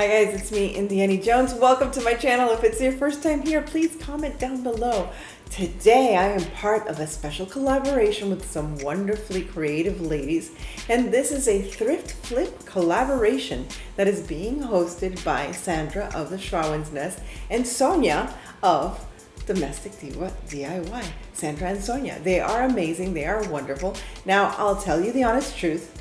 Hi guys, it's me, Indiana Jones. Welcome to my channel. If it's your first time here, please comment down below. Today I am part of a special collaboration with some wonderfully creative ladies, and this is a thrift flip collaboration that is being hosted by Sandra of the Shrawan's Nest and Sonya of Domestic DIY. Sandra and Sonya. They are amazing. They are wonderful. Now, I'll tell you the honest truth.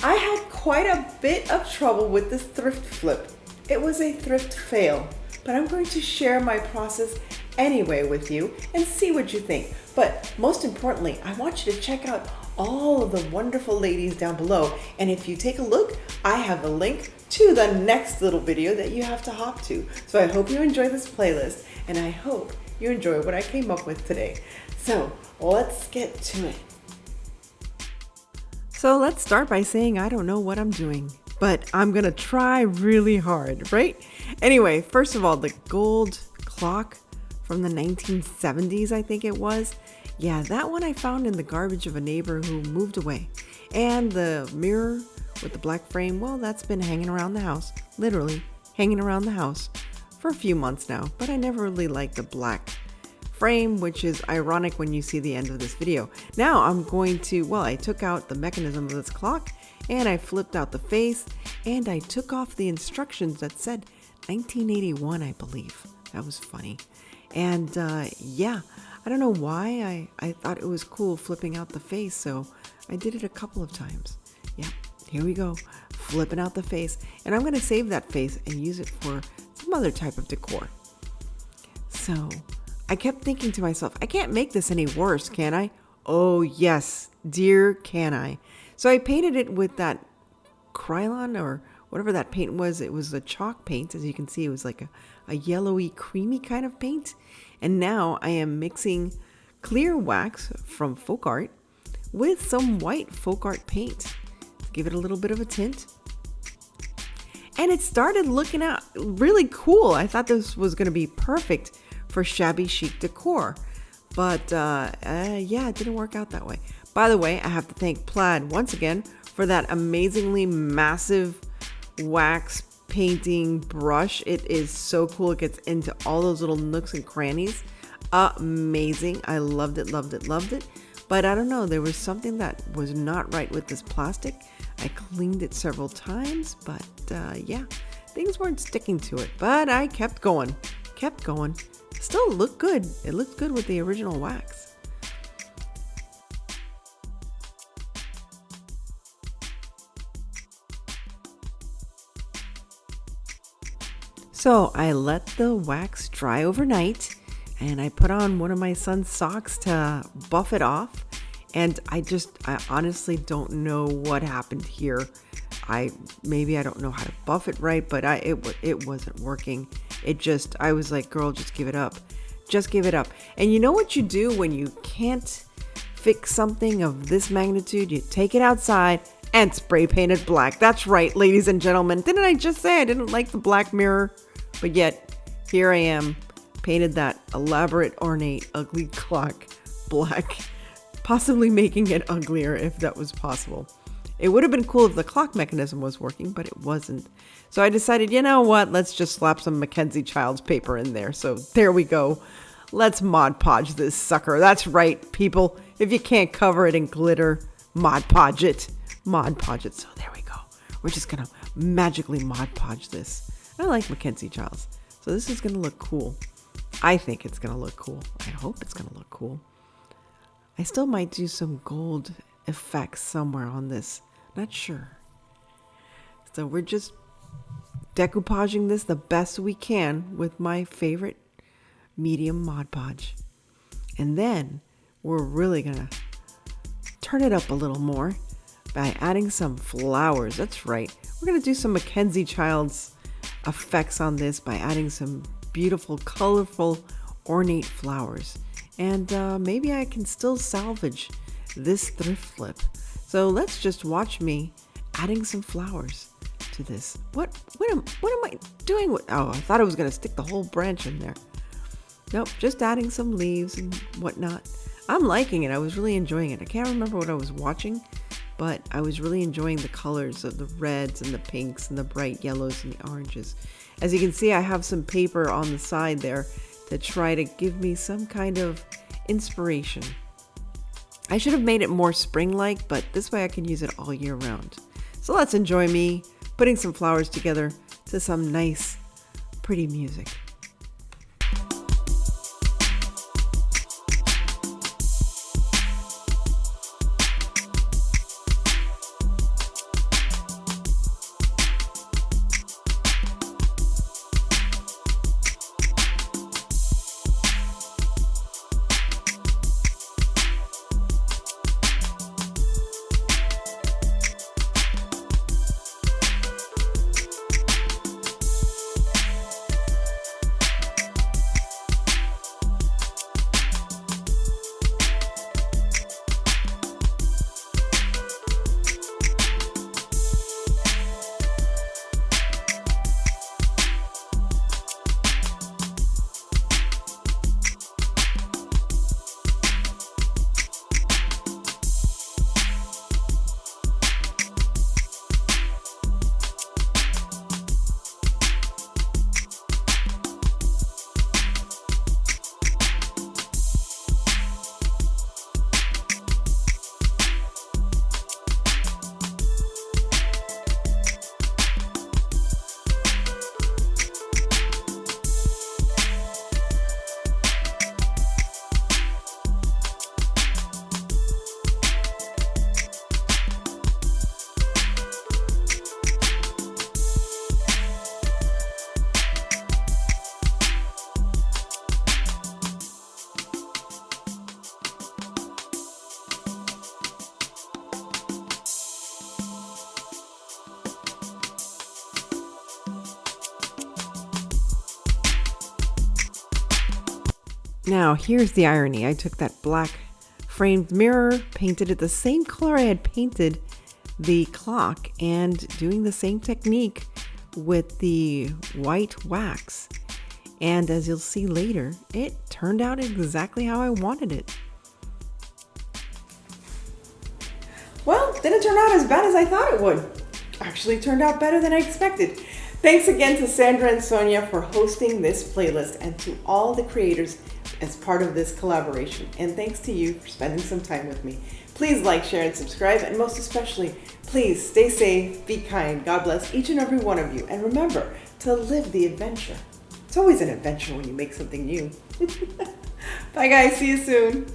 I had quite a bit of trouble with this thrift flip. It was a thrift fail, but I'm going to share my process anyway with you and see what you think. But most importantly, I want you to check out all of the wonderful ladies down below. And if you take a look, I have a link to the next little video that you have to hop to. So I hope you enjoy this playlist, and I hope you enjoy what I came up with today. So let's get to it. So let's start by saying I don't know what I'm doing, but I'm gonna try really hard, right? Anyway, first of all, the gold clock from the 1970s, I think it was. Yeah, that one I found in the garbage of a neighbor who moved away. And the mirror with the black frame, well, that's been hanging around the house, literally hanging around the house for a few months now, but I never really liked the black frame, which is ironic when you see the end of this video. Now I'm going to, well, I took out the mechanism of this clock and I flipped out the face and I took off the instructions that said 1981, I believe. That was funny. And yeah, I don't know why I thought it was cool flipping out the face, so I did it a couple of times. Yeah, here we go, flipping out the face. And I'm going to save that face and use it for some other type of decor. So I kept thinking to myself, I can't make this any worse, can I? Oh yes, dear can I. So I painted it with that Krylon or whatever that paint was. It was a chalk paint. As you can see, it was like a yellowy, creamy kind of paint. And now I am mixing clear wax from Folk Art with some white Folk Art paint to give it a little bit of a tint. And it started looking out really cool. I thought this was going to be perfect for shabby chic decor, but yeah, it didn't work out that way. By the way, I have to thank Plaid once again for that amazingly massive wax painting brush. It is so cool. It gets into all those little nooks and crannies. Amazing. I loved it, loved it, loved it. But I don't know, there was something that was not right with this plastic. I cleaned it several times, but yeah, things weren't sticking to it. But I kept going. Still looked good. It looked good with the original wax. So I let the wax dry overnight and I put on one of my son's socks to buff it off. And I honestly don't know what happened here. Maybe I don't know how to buff it right, but it wasn't working. I was like, girl, just give it up. Just give it up. And you know what you do when you can't fix something of this magnitude? You take it outside and spray paint it black. That's right, ladies and gentlemen. Didn't I just say I didn't like the black mirror? But yet, here I am, painted that elaborate, ornate, ugly clock black, possibly making it uglier if that was possible. It would have been cool if the clock mechanism was working, but it wasn't. So I decided, you know what? Let's just slap some MacKenzie-Childs paper in there. So there we go. Let's Mod Podge this sucker. That's right, people. If you can't cover it in glitter, Mod Podge it. Mod Podge it. So there we go. We're just going to magically Mod Podge this. I like MacKenzie-Childs. So this is going to look cool. I think it's going to look cool. I hope it's going to look cool. I still might do some gold effects somewhere on this. Not sure. So we're just decoupaging this the best we can with my favorite medium Mod Podge. And then we're really gonna turn it up a little more by adding some flowers. That's right. We're gonna do some MacKenzie-Childs effects on this by adding some beautiful, colorful, ornate flowers. And maybe I can still salvage this thrift flip. So let's just watch me adding some flowers to this. What am I doing with, oh, I thought I was going to stick the whole branch in there. Nope, just adding some leaves and whatnot. I'm liking it. I was really enjoying it. I can't remember what I was watching, but I was really enjoying the colors of the reds and the pinks and the bright yellows and the oranges. As you can see, I have some paper on the side there to try to give me some kind of inspiration. I should have made it more spring-like, but this way I can use it all year round. So let's enjoy me putting some flowers together to some nice, pretty music. Now, here's the irony. I took that black framed mirror, painted it the same color I had painted the clock, and doing the same technique with the white wax. And as you'll see later, it turned out exactly how I wanted it. Well, didn't turn out as bad as I thought it would. Actually turned out better than I expected. Thanks again to Sandra and Sonya for hosting this playlist, and to all the creators as part of this collaboration. And thanks to you for spending some time with me. Please like, share, and subscribe. And most especially, please stay safe, be kind. God bless each and every one of you. And remember to live the adventure. It's always an adventure when you make something new. Bye guys, see you soon.